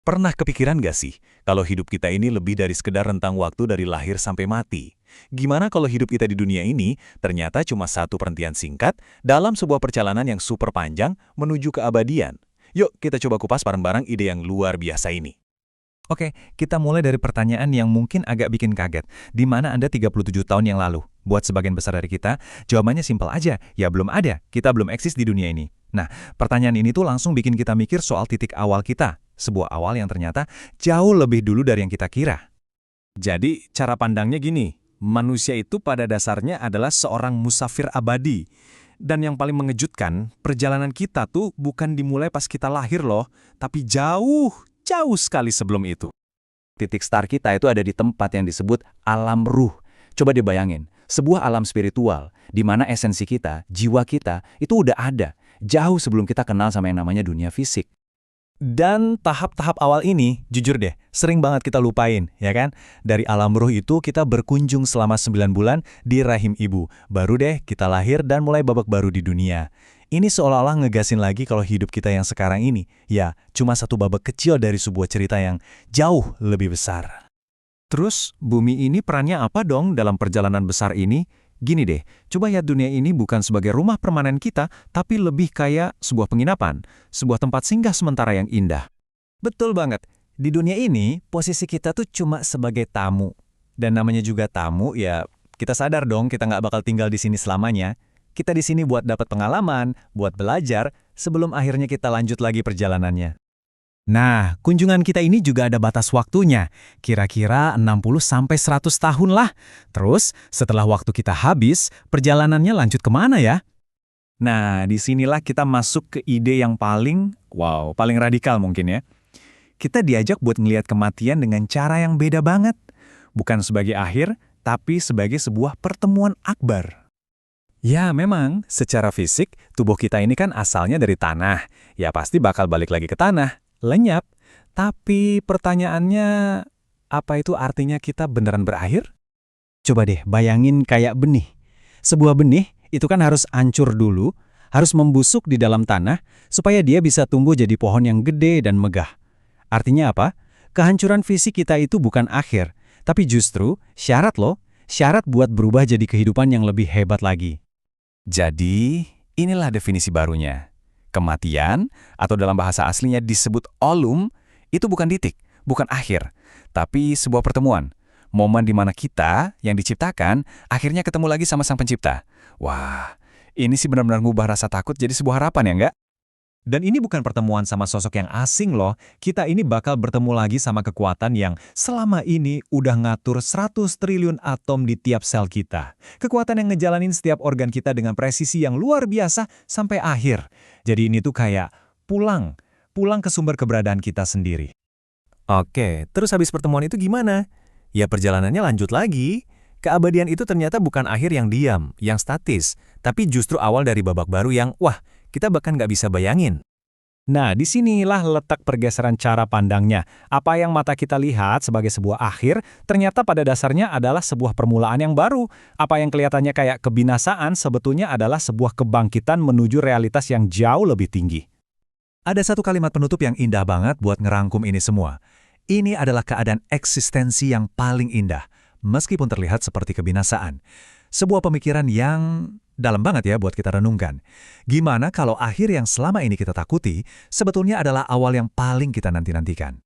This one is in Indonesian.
Pernah kepikiran gak sih, kalau hidup kita ini lebih dari sekedar rentang waktu dari lahir sampai mati? Gimana kalau hidup kita di dunia ini ternyata cuma satu perhentian singkat dalam sebuah perjalanan yang super panjang menuju keabadian? Yuk kita coba kupas bareng-bareng ide yang luar biasa ini. Oke, kita mulai dari pertanyaan yang mungkin agak bikin kaget. Di mana Anda 37 tahun yang lalu? Buat sebagian besar dari kita, jawabannya simpel aja. Ya belum ada, kita belum eksis di dunia ini. Nah, pertanyaan ini tuh langsung bikin kita mikir soal titik awal kita. Sebuah awal yang ternyata jauh lebih dulu dari yang kita kira. Jadi, cara pandangnya gini, manusia itu pada dasarnya adalah seorang musafir abadi. Dan yang paling mengejutkan, perjalanan kita tuh bukan dimulai pas kita lahir loh, tapi jauh, jauh sekali sebelum itu. Titik start kita itu ada di tempat yang disebut alam ruh. Coba dibayangin, sebuah alam spiritual, di mana esensi kita, jiwa kita, itu udah ada, jauh sebelum kita kenal sama yang namanya dunia fisik. Dan tahap-tahap awal ini, jujur deh, sering banget kita lupain, ya kan? Dari alam ruh itu kita berkunjung selama 9 bulan di rahim ibu. Baru deh kita lahir dan mulai babak baru di dunia. Ini seolah-olah ngegasin lagi kalau hidup kita yang sekarang ini, ya cuma satu babak kecil dari sebuah cerita yang jauh lebih besar. Terus, bumi ini perannya apa dong dalam perjalanan besar ini? Gini deh, coba lihat dunia ini bukan sebagai rumah permanen kita, tapi lebih kayak sebuah penginapan, sebuah tempat singgah sementara yang indah. Betul banget. Di dunia ini, posisi kita tuh cuma sebagai tamu. Dan namanya juga tamu, ya kita sadar dong kita nggak bakal tinggal di sini selamanya. Kita di sini buat dapat pengalaman, buat belajar, sebelum akhirnya kita lanjut lagi perjalanannya. Nah, kunjungan kita ini juga ada batas waktunya, kira-kira 60-100 tahun lah. Terus, setelah waktu kita habis, perjalanannya lanjut kemana ya? Nah, disinilah kita masuk ke ide yang paling radikal mungkin ya. Kita diajak buat ngelihat kematian dengan cara yang beda banget. Bukan sebagai akhir, tapi sebagai sebuah pertemuan akbar. Ya, memang, secara fisik, tubuh kita ini kan asalnya dari tanah. Ya pasti bakal balik lagi ke tanah. Lenyap, tapi pertanyaannya, apa itu artinya kita beneran berakhir? Coba deh bayangin kayak benih. Sebuah benih itu kan harus hancur dulu, harus membusuk di dalam tanah, supaya dia bisa tumbuh jadi pohon yang gede dan megah. Artinya apa? Kehancuran fisik kita itu bukan akhir, tapi justru syarat loh, syarat buat berubah jadi kehidupan yang lebih hebat lagi. Jadi, inilah definisi barunya. Kematian, atau dalam bahasa aslinya disebut olum, itu bukan titik, bukan akhir, tapi sebuah pertemuan. Momen di mana kita, yang diciptakan, akhirnya ketemu lagi sama Sang Pencipta. Wah, ini sih benar-benar ngubah rasa takut jadi sebuah harapan ya nggak? Dan ini bukan pertemuan sama sosok yang asing loh. Kita ini bakal bertemu lagi sama kekuatan yang selama ini udah ngatur 100 triliun atom di tiap sel kita. Kekuatan yang ngejalanin setiap organ kita dengan presisi yang luar biasa sampai akhir. Jadi ini tuh kayak pulang ke sumber keberadaan kita sendiri. Oke, terus habis pertemuan itu gimana? Ya perjalanannya lanjut lagi. Keabadian itu ternyata bukan akhir yang diam, yang statis, tapi justru awal dari babak baru yang, wah, kita bahkan nggak bisa bayangin. Nah, disinilah letak pergeseran cara pandangnya. Apa yang mata kita lihat sebagai sebuah akhir, ternyata pada dasarnya adalah sebuah permulaan yang baru. Apa yang kelihatannya kayak kebinasaan, sebetulnya adalah sebuah kebangkitan menuju realitas yang jauh lebih tinggi. Ada satu kalimat penutup yang indah banget buat ngerangkum ini semua. Ini adalah keadaan eksistensi yang paling indah, meskipun terlihat seperti kebinasaan. Sebuah pemikiran yang dalam banget ya buat kita renungkan. Gimana kalau akhir yang selama ini kita takuti, sebetulnya adalah awal yang paling kita nanti-nantikan?